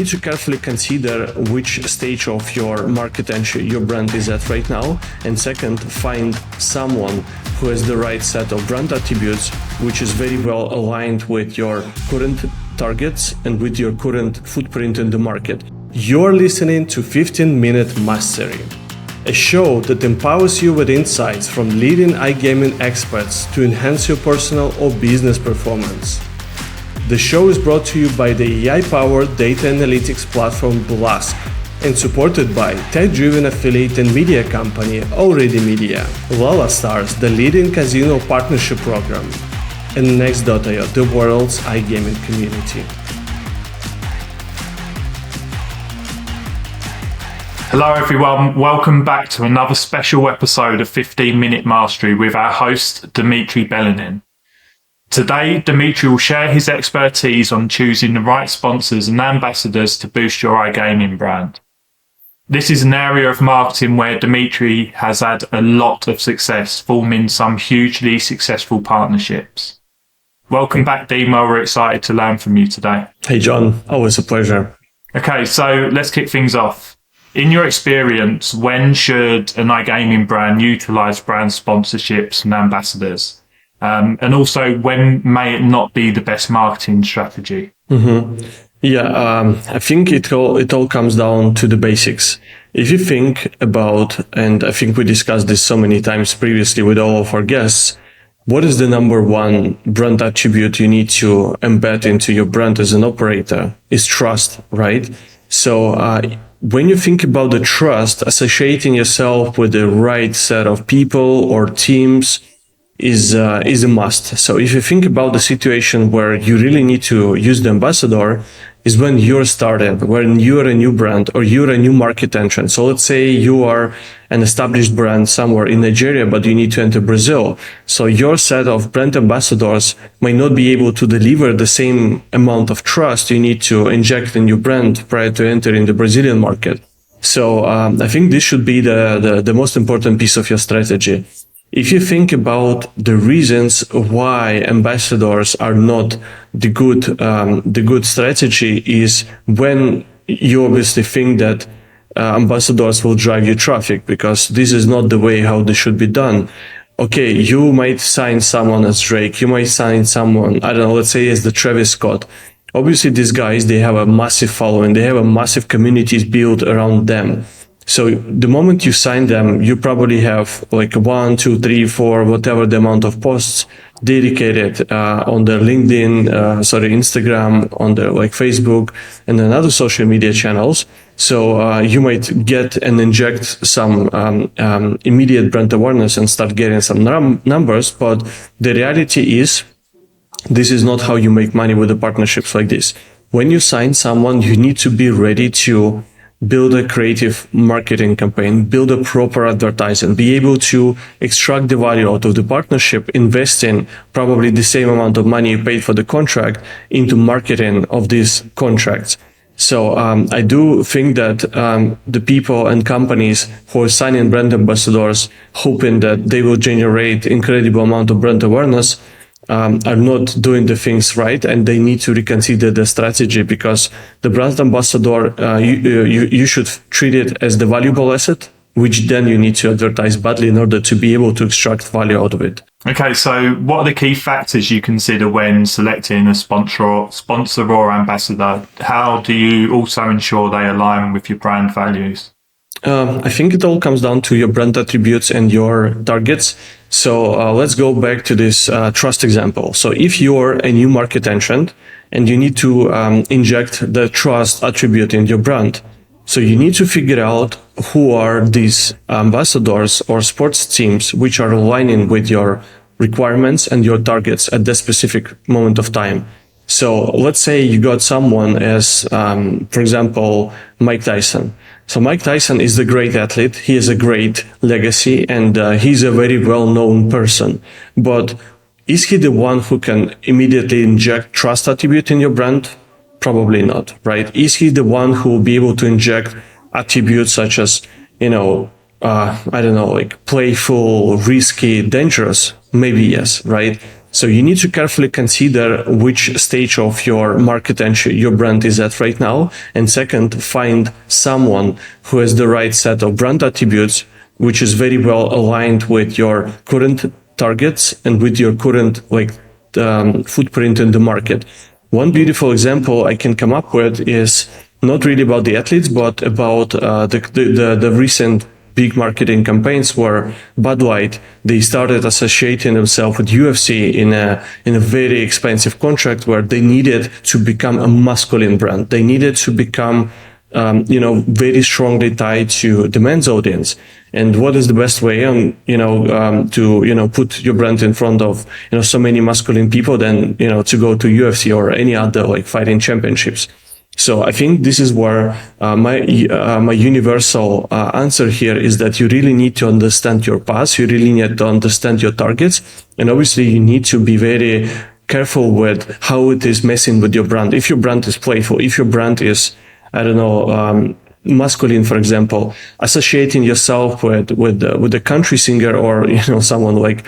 need to carefully consider which stage of your market entry your brand is at right now. And second, find someone who has the right set of brand attributes, which is very well aligned with your current targets and with your current footprint in the market. You're listening to 15-Minute Mastery, a show that empowers you with insights from leading iGaming experts to enhance your personal or business performance. The show is brought to you by the AI-powered data analytics platform Blask and supported by tech-driven affiliate and media company Already Media, Lala Stars, the leading casino partnership program, and Next.io, the world's iGaming community. Hello everyone, welcome back to another special episode of 15-Minute Mastery with our host Dmitry Belianin. Today, Dmitry will share his expertise on choosing the right sponsors and ambassadors to boost your iGaming brand. This is an area of marketing where Dmitry has had a lot of success, forming some hugely successful partnerships. Welcome back, Dima. We're excited to learn from you today. Hey John, always a pleasure. Okay, so let's kick things off. In your experience, when should an iGaming brand utilize brand sponsorships and ambassadors? And also, when may it not be the best marketing strategy? I think it all comes down to the basics. If you think about, and I think we discussed this so many times previously with all of our guests, what is the number one brand attribute you need to embed into your brand as an operator? Is trust, right? So when you think about the trust, associating yourself with the right set of people or teams is a must. So if you think about the situation where you really need to use the ambassador, is when you're started, when you're a new brand or you're a new market entrant. So let's say you are an established brand somewhere in Nigeria, but you need to enter Brazil. So your set of brand ambassadors might not be able to deliver the same amount of trust you need to inject in your brand prior to entering the Brazilian market. So I think this should be the most important piece of your strategy. If you think about the reasons why ambassadors are not the good strategy is when you obviously think that ambassadors will drive you traffic, because this is not the way how this should be done. Okay, you might sign someone as Drake, you might sign someone, I don't know, let's say as the Travis Scott. Obviously these guys, they have a massive following, they have a massive communities built around them. So the moment you sign them, you probably have like 1, 2, 3, 4, whatever the amount of posts dedicated on their LinkedIn, Instagram, on their like Facebook, and then other social media channels. So you might get and inject some immediate brand awareness and start getting some numbers. But the reality is, this is not how you make money with the partnerships like this. When you sign someone, you need to be ready to build a creative marketing campaign, build a proper advertising, be able to extract the value out of the partnership, investing probably the same amount of money you paid for the contract into marketing of these contracts. So I do think that the people and companies who are signing brand ambassadors, hoping that they will generate incredible amount of brand awareness, are not doing the things right, and they need to reconsider the strategy, because the brand ambassador, you should treat it as the valuable asset, which then you need to advertise badly in order to be able to extract value out of it. Okay, so what are the key factors you consider when selecting a sponsor or ambassador? How do you also ensure they align with your brand values? I think it all comes down to your brand attributes and your targets. So let's go back to this trust example. So if you're a new market entrant and you need to inject the trust attribute in your brand, so you need to figure out who are these ambassadors or sports teams which are aligning with your requirements and your targets at that specific moment of time. So let's say you got someone as, for example, Mike Tyson. So Mike Tyson is a great athlete. He has a great legacy, and he's a very well-known person. But is he the one who can immediately inject trust attribute in your brand? Probably not, right? Is he the one who will be able to inject attributes such as, like playful, risky, dangerous? Maybe yes, right? So you need to carefully consider which stage of your market entry your brand is at right now. And second, find someone who has the right set of brand attributes, which is very well aligned with your current targets and with your current footprint in the market. One beautiful example I can come up with is not really about the athletes, but about the recent big marketing campaigns where Bud Light, they started associating themselves with UFC in a very expensive contract where they needed to become a masculine brand. They needed to become very strongly tied to the men's audience. And what is the best way to put your brand in front of so many masculine people than to go to UFC or any other like fighting championships. So I think this is where my universal answer here is that you really need to understand your path. You really need to understand your targets, and obviously you need to be very careful with how it is messing with your brand. If your brand is playful, if your brand is masculine, for example, associating yourself with a country singer or someone like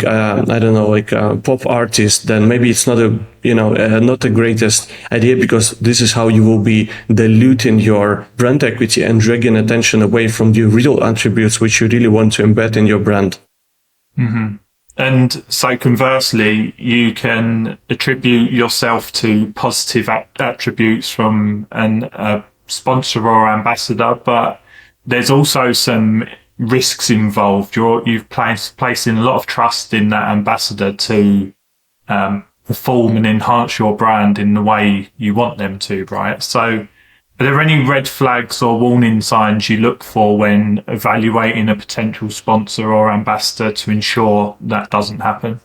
a pop artist, then maybe it's not not the greatest idea, because this is how you will be diluting your brand equity and dragging attention away from the real attributes which you really want to embed in your brand. Mm-hmm. And so conversely, you can attribute yourself to positive attributes from a sponsor or ambassador, but there's also some risks involved. You've placing a lot of trust in that ambassador to perform and enhance your brand in the way you want them to, right? So are there any red flags or warning signs you look for when evaluating a potential sponsor or ambassador to ensure that doesn't happen?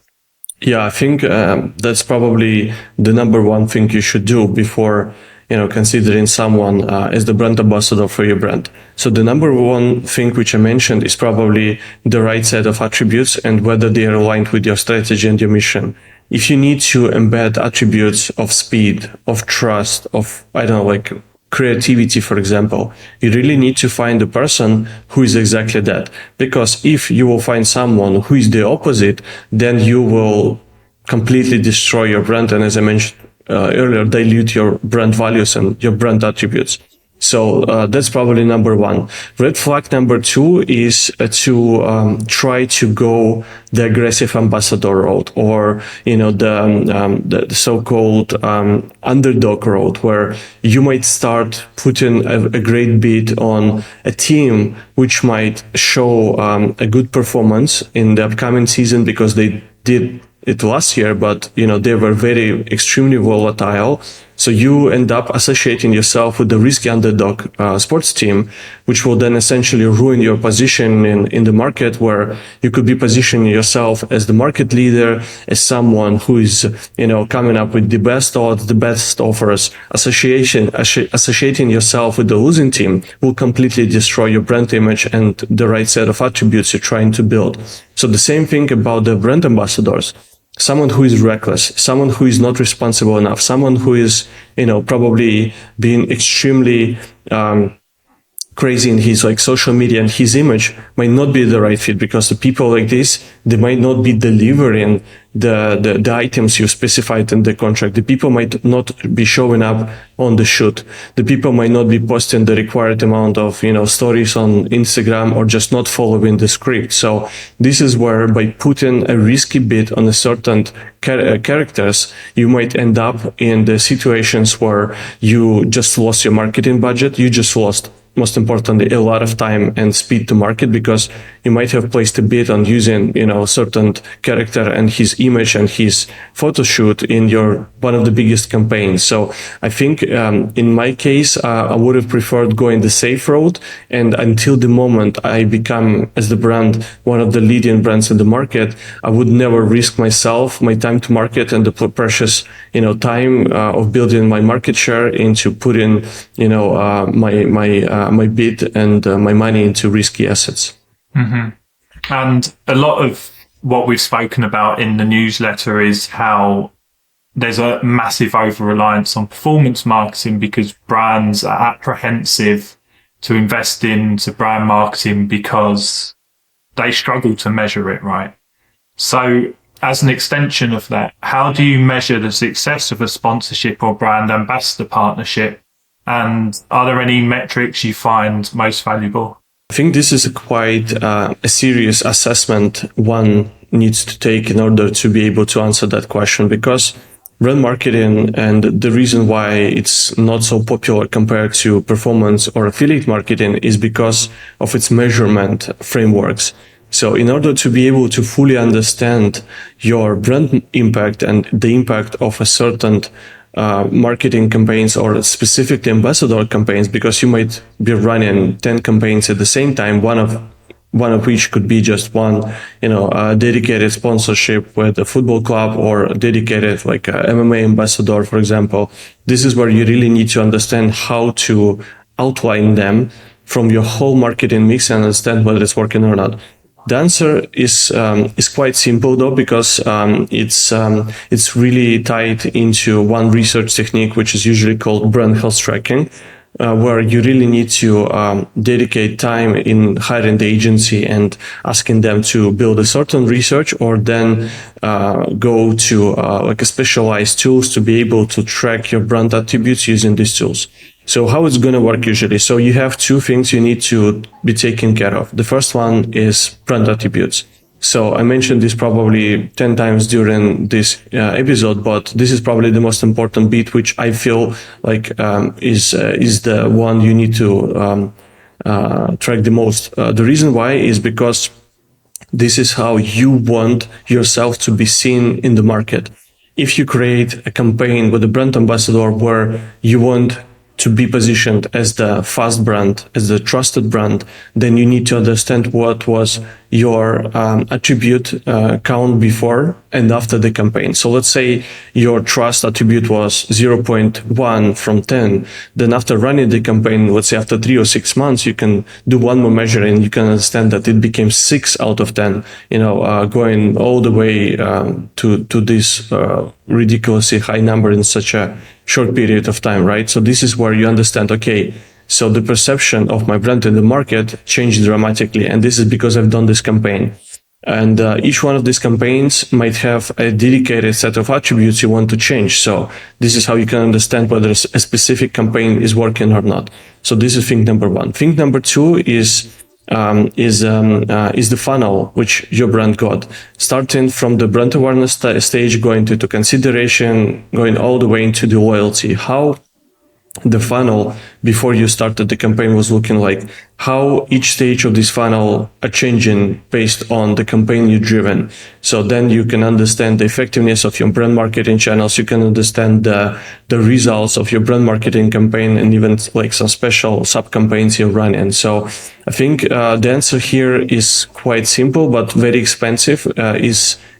Yeah, I think that's probably the number one thing you should do before considering someone as the brand ambassador for your brand. So the number one thing which I mentioned is probably the right set of attributes and whether they are aligned with your strategy and your mission. If you need to embed attributes of speed, of trust, of, creativity, for example, you really need to find a person who is exactly that. Because if you will find someone who is the opposite, then you will completely destroy your brand. And as I mentioned earlier, dilute your brand values and your brand attributes. So that's probably number one. Red flag number two is to try to go the aggressive ambassador road, or the so-called underdog road, where you might start putting a great bid on a team which might show a good performance in the upcoming season because they did it last year, but they were very extremely volatile. So you end up associating yourself with the risky underdog sports team, which will then essentially ruin your position in the market, where you could be positioning yourself as the market leader, as someone who is coming up with the best odds, the best offers. Associating yourself with the losing team will completely destroy your brand image and the right set of attributes you're trying to build. So the same thing about the brand ambassadors. Someone who is reckless, someone who is not responsible enough, someone who is, probably being extremely crazy in his social media, and his image might not be the right fit, because the people like this, they might not be delivering the items you specified in the contract. The people might not be showing up on the shoot. The people might not be posting the required amount of, stories on Instagram, or just not following the script. So this is where, by putting a risky bid on a certain characters, you might end up in the situations where you just lost your marketing budget. You just lost, most importantly, a lot of time and speed to market, because you might have placed a bid on using, certain character and his image and his photo shoot in your one of the biggest campaigns. So I think in my case, I would have preferred going the safe road. And until the moment I become, as the brand, one of the leading brands in the market, I would never risk myself, my time to market, and the precious, time of building my market share into putting, my bid and my money into risky assets. Mm-hmm. And a lot of what we've spoken about in the newsletter is how there's a massive over-reliance on performance marketing, because brands are apprehensive to invest into brand marketing because they struggle to measure it, right? So as an extension of that, how do you measure the success of a sponsorship or brand ambassador partnership? And are there any metrics you find most valuable? I think this is quite a serious assessment one needs to take in order to be able to answer that question, because brand marketing, and the reason why it's not so popular compared to performance or affiliate marketing, is because of its measurement frameworks. So in order to be able to fully understand your brand impact and the impact of a certain marketing campaigns or specifically ambassador campaigns, because you might be running 10 campaigns at the same time, one of which could be just one, dedicated sponsorship with a football club, or a dedicated like a MMA ambassador, for example. This is where you really need to understand how to outline them from your whole marketing mix and understand whether it's working or not. The answer is quite simple though, because it's really tied into one research technique, which is usually called brand health tracking, where you really need to dedicate time in hiring the agency and asking them to build a certain research, or then go to like a specialized tools to be able to track your brand attributes using these tools. So how it's going to work usually? So you have two things you need to be taken care of. The first one is brand attributes. So I mentioned this probably 10 times during this episode, but this is probably the most important bit, which I feel like is the one you need to track the most. The reason why is because this is how you want yourself to be seen in the market. If you create a campaign with a brand ambassador where you want to be positioned as the fast brand, as the trusted brand, then you need to understand what was your attribute count before and after the campaign. So let's say your trust attribute was 0.1 from 10. Then after running the campaign, let's say after 3 or 6 months, you can do one more measure and you can understand that it became 6 out of 10, going all the way to this ridiculously high number in such a short period of time, right? So this is where you understand, okay, so the perception of my brand in the market changed dramatically. And this is because I've done this campaign. And each one of these campaigns might have a dedicated set of attributes you want to change. So this is how you can understand whether a specific campaign is working or not. So this is thing number one. Thing number two is the funnel which your brand got, starting from the brand awareness stage, going to consideration, going all the way into the loyalty. How the funnel before you started the campaign was looking like, how each stage of this funnel are changing based on the campaign you've driven. So then you can understand the effectiveness of your brand marketing channels. You can understand the results of your brand marketing campaign, and even like some special sub campaigns you're running. So I think the answer here is quite simple, but very expensive.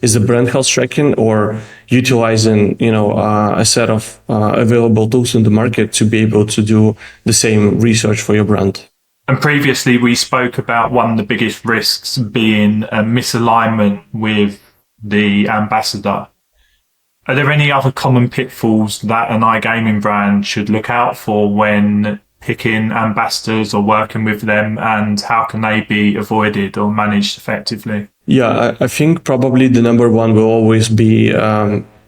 Is the brand health tracking, or utilizing a set of available tools in the market to be able to do the same research for your brand. And previously we spoke about one of the biggest risks being a misalignment with the ambassador. Are there any other common pitfalls that an iGaming brand should look out for when picking ambassadors or working with them, and how can they be avoided or managed effectively? Yeah, I think probably the number one will always be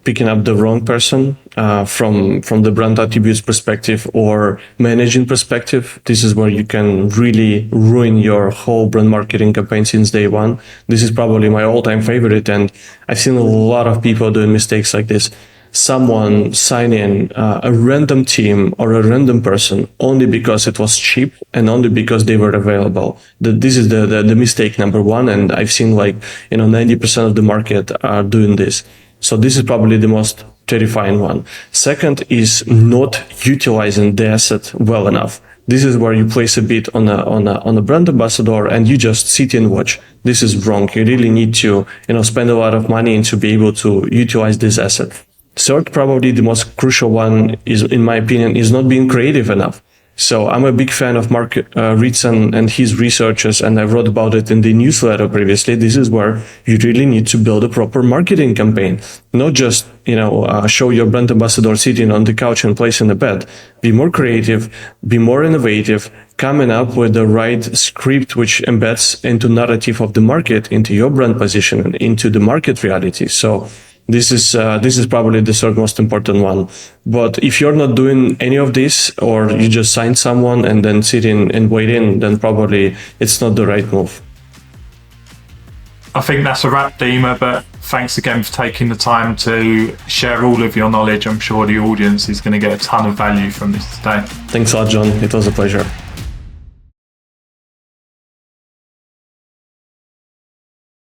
picking up the wrong person from the brand attributes perspective or managing perspective. This is where you can really ruin your whole brand marketing campaign since day one. This is probably my all-time favorite, and I've seen a lot of people doing mistakes like this. Someone signing a random team or a random person only because it was cheap and only because they were available. This is the mistake number one, and I've seen 90% of the market are doing this. So this is probably the most terrifying one. Second is not utilizing the asset well enough. This is where you place a bid on a brand ambassador and you just sit and watch. This is wrong. You really need to spend a lot of money and to be able to utilize this asset. Third, probably the most crucial one is, in my opinion, is not being creative enough. So I'm a big fan of Mark Ritson and his researches, and I wrote about it in the newsletter previously. This is where you really need to build a proper marketing campaign, not just show your brand ambassador sitting on the couch and placing a bet. Be more creative, be more innovative, coming up with the right script which embeds into narrative of the market, into your brand position, and into the market reality. So this is probably the third most important one. But if you're not doing any of this, or you just sign someone and then sitting and waiting, then probably it's not the right move. I think that's a wrap, Dima, but thanks again for taking the time to share all of your knowledge. I'm sure the audience is going to get a ton of value from this today. Thanks a lot, John. It was a pleasure.